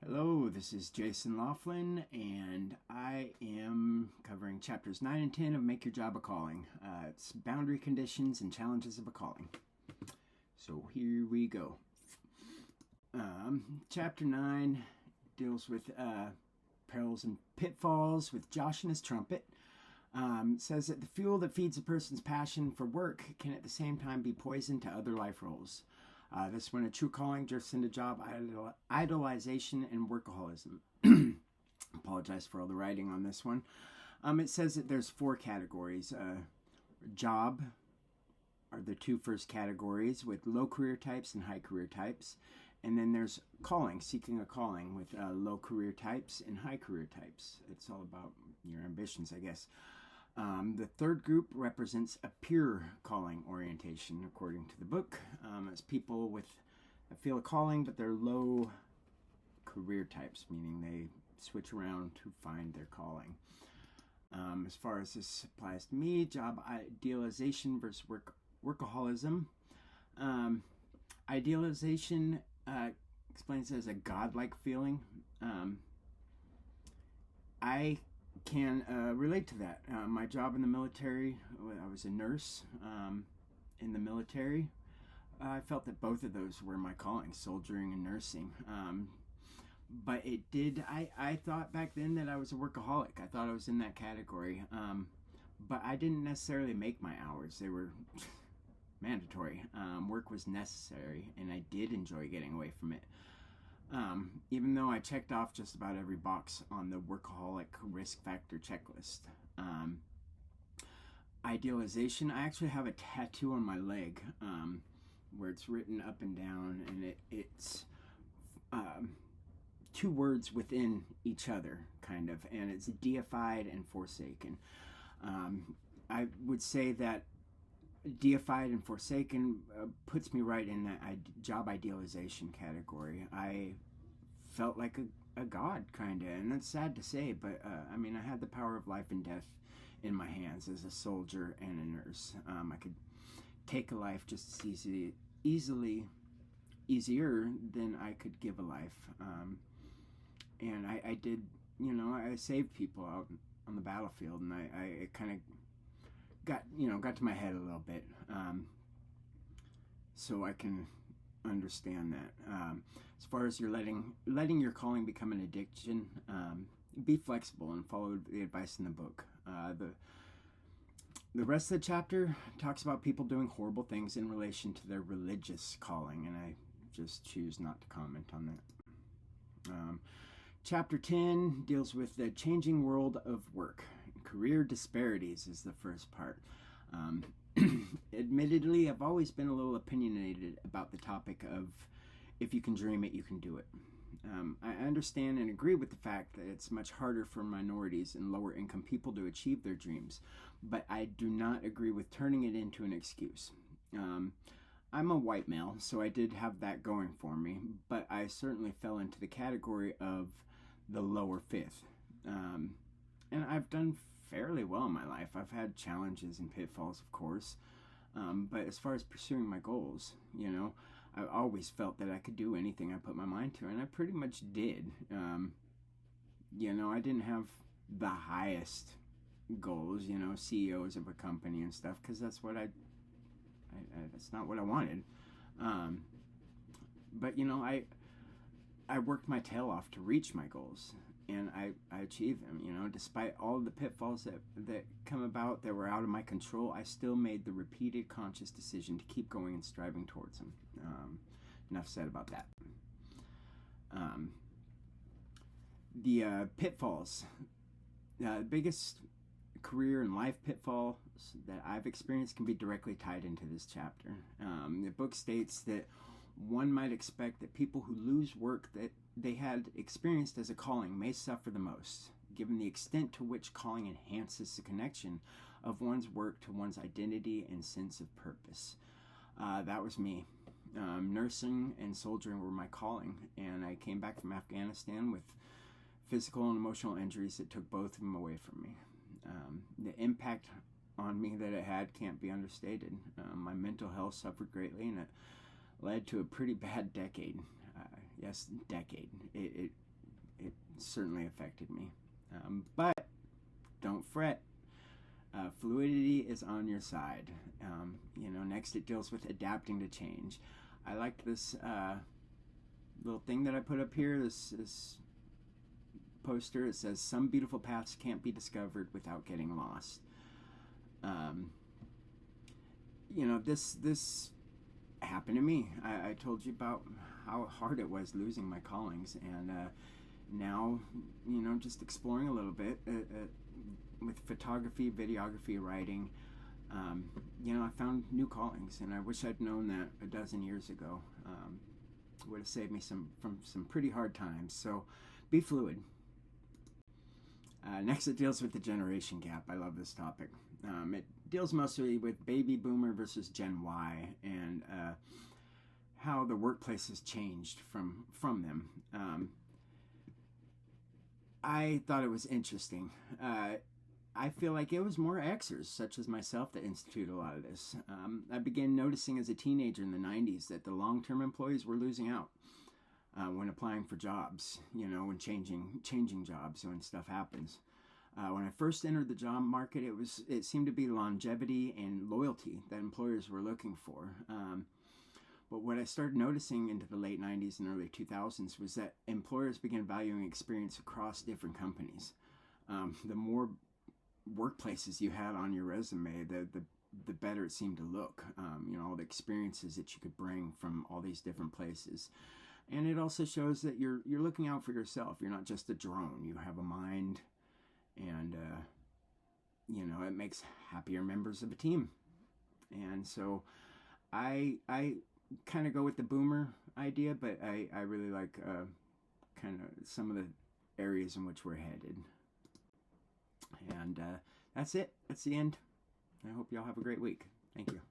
Hello, this is Jason Laughlin, and I am covering chapters 9 and 10 of Make Your Job a Calling. It's boundary conditions and challenges of a calling. So here we go. Chapter 9 deals with perils and pitfalls with Josh and his trumpet. Says that the fuel that feeds a person's passion for work can at the same time be poison to other life roles. This when a true calling drifts into job idolization and workaholism. Apologize for all the writing on this one. It says that there's 4 categories. Job are the 2 first categories with low career types and high career types. And then there's calling, seeking a calling with low career types and high career types. It's all about your ambitions, I guess. The third group represents a pure calling orientation, according to the book. It's people with feel a calling, but they're low career types, meaning they switch around to find their calling. As far as this applies to me, job idealization versus workaholism. Idealization explains it as a godlike feeling. I can relate to that. My job in the military, I was a nurse in the military. I felt that both of those were my calling, soldiering and nursing. But it did, I thought back then that I was a workaholic. I thought I was in that category. But I didn't necessarily make my hours. They were mandatory. Work was necessary, and I did enjoy getting away from it. Even though I checked off just about every box on the workaholic risk factor checklist. Idealization, I actually have a tattoo on my leg where it's written up and down, and it's 2 words within each other, kind of, and it's deified and forsaken. I would say that deified and forsaken puts me right in that job idealization category. I felt like a god, kind of, and that's sad to say, but I mean, I had the power of life and death in my hands as a soldier and a nurse. I could take a life just as easier than I could give a life. And I did, I saved people out on the battlefield, and I kind of got to my head a little bit, so I can understand that. As far as you're letting your calling become an addiction, be flexible and follow the advice in the book. The rest of the chapter talks about people doing horrible things in relation to their religious calling, and I just choose not to comment on that. Chapter 10 deals with the changing world of work. Career disparities is the first part. Admittedly, I've always been a little opinionated about the topic of if you can dream it, you can do it. I understand and agree with the fact that it's much harder for minorities and lower income people to achieve their dreams, but I do not agree with turning it into an excuse. I'm a white male, so I did have that going for me, but I certainly fell into the category of the lower fifth. And I've done fairly well in my life. I've had challenges and pitfalls, of course, but as far as pursuing my goals, I always felt that I could do anything I put my mind to, and I pretty much did. I didn't have the highest goals, CEOs of a company and stuff, because that's what that's not what I wanted. But I worked my tail off to reach my goals, and I achieved them. Despite all the pitfalls that come about that were out of my control, I still made the repeated conscious decision to keep going and striving towards them. Enough said about that. The pitfalls. The biggest career and life pitfalls that I've experienced can be directly tied into this chapter. The book states that one might expect that people who lose work that they had experienced as a calling may suffer the most, given the extent to which calling enhances the connection of one's work to one's identity and sense of purpose. That was me. Nursing and soldiering were my calling, and I came back from Afghanistan with physical and emotional injuries that took both of them away from me. The impact on me that it had can't be understated. My mental health suffered greatly, and it led to a pretty bad decade. Decade. It it certainly affected me. But don't fret. Fluidity is on your side. Next it deals with adapting to change. I like this little thing that I put up here, this poster. It says, "Some beautiful paths can't be discovered without getting lost." This happened to me. I told you about how hard it was losing my callings, and now, just exploring a little bit with photography, videography, writing. I found new callings, and I wish I'd known that a dozen years ago. Would have saved me from some pretty hard times. So be fluid. Next, it deals with the generation gap. I love this topic. It deals mostly with baby boomer versus Gen Y, and how the workplace has changed from them. I thought it was interesting. I feel like it was more Xers, such as myself, that instituted a lot of this. I began noticing as a teenager in the 90s that the long-term employees were losing out when applying for jobs, when changing jobs, when stuff happens. When I first entered the job market, it seemed to be longevity and loyalty that employers were looking for. But what I started noticing into the late 90s and early 2000s was that employers began valuing experience across different companies. The more workplaces you had on your resume, the better it seemed to look. All the experiences that you could bring from all these different places. And it also shows that you're looking out for yourself. You're not just a drone. You have a mind, and it makes happier members of a team. And so I kind of go with the boomer idea, but I really like kind of some of the areas in which we're headed. And that's it. That's the end. I hope y'all have a great week. Thank you.